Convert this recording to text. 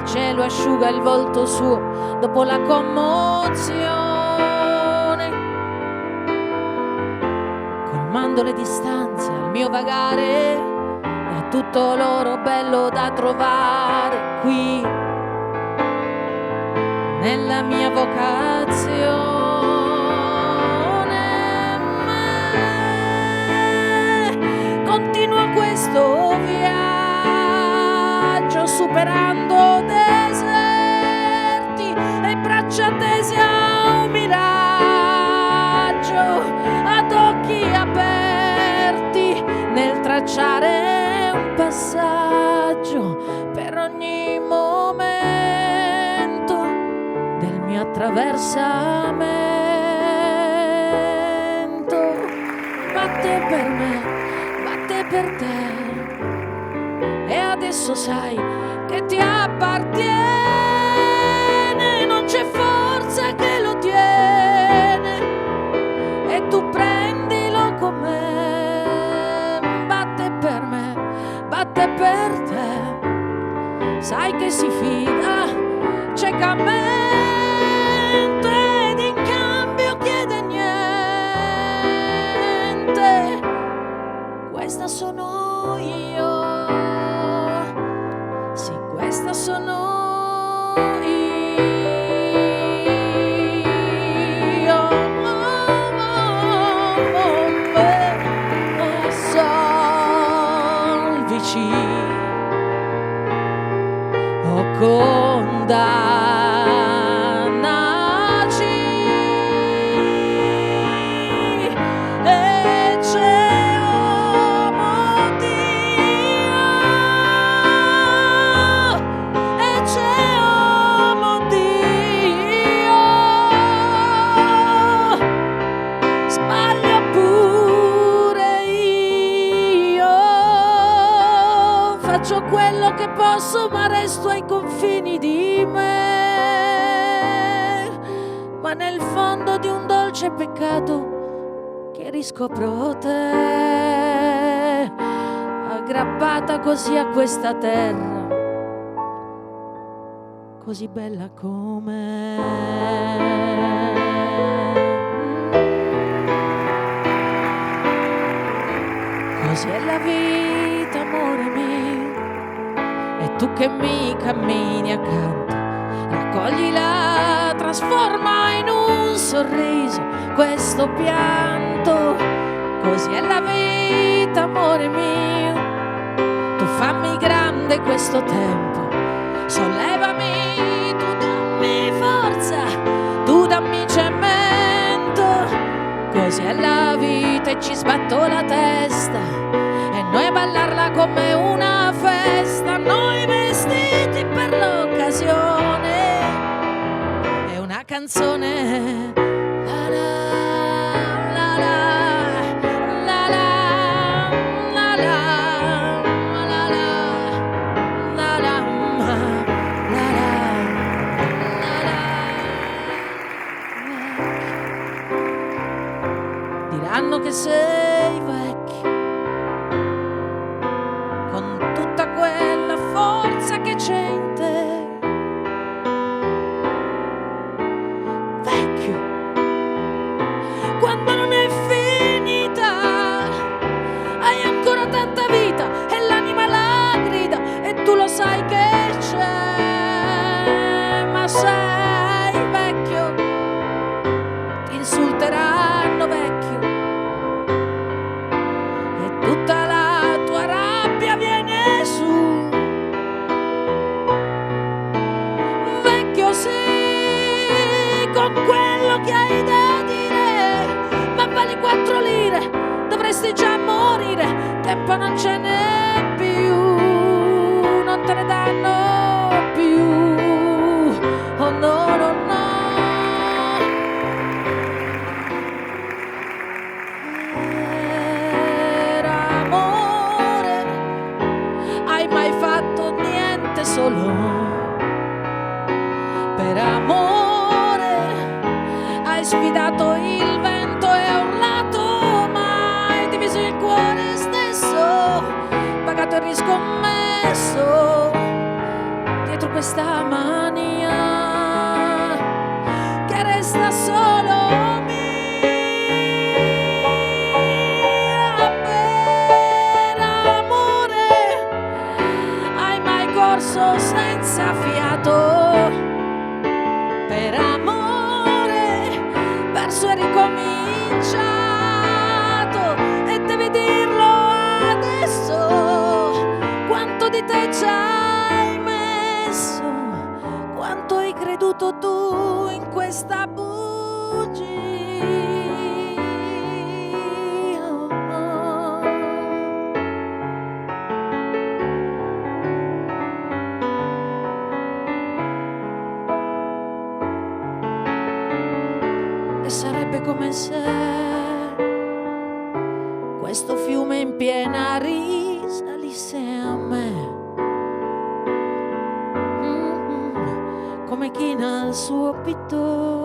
cielo asciuga il volto suo dopo la commozione, colmando le distanze al mio vagare e a tutto l'oro bello da trovare qui nella mia vocazione. Continuo questo viaggio superando deserti e braccia tese a un miraggio, ad occhi aperti nel tracciare un passaggio per ogni momento del mio attraversamento. Batte per me, batte per te, e adesso sai che ti appartiene, non c'è forza che lo tiene e tu prendilo con me. Batte per me, batte per te, sai che si fida ciecamente ed in cambio chiede niente. Questa sono io, sì, questa sono io. Salvici, o condannaci, e c'è uomo Dio, e c'è uomo Dio, sbaglio pure io, faccio quello che posso ma resto ai confini di me, ma nel fondo di un dolce peccato che riscopro te, aggrappata così a questa terra, così bella com'è. Così è la vita, amore mio, e tu che mi cammini accanto, raccoglila, trasforma in un sorriso questo pianto. Così è la vita, amore mio, tu fammi grande questo tempo, sollevami, tu dammi forza, tu dammi cemento. Così è la vita e ci sbatto la testa, e noi a ballarla come una festa, noi vestiti per l'occasione, è una canzone. La la, la la, la la, la la, la la, la la, la la. Diranno che sei vecchio, con tutta quella forza che c'è in te. Vecchio, quando non è finita, hai ancora tanta vita e l'anima la grida, e tu lo sai che c'è, ma sei vecchio, ti insulteranno vecchio, e tutta la tua rabbia viene su. Vecchio sì, con quello che hai da dire, ma vali 4 lire, dovresti già morire, tempo non ce n'è più, non te ne danno più, oh no no no. Per amore hai mai fatto niente solo, per amore hai sfidato il vento e urlato, ma hai diviso il cuore stesso, pagato e riscommesso dietro questa mania che resta solo mia. Per amore hai mai corso senza fiato? Per amore perso e ricominciato, e devi dirlo adesso. Quanto di te ci hai messo, quanto hai creduto tu in questa bugia. E sarebbe come se questo fiume in piena risalisse a me, come china al suo pitone.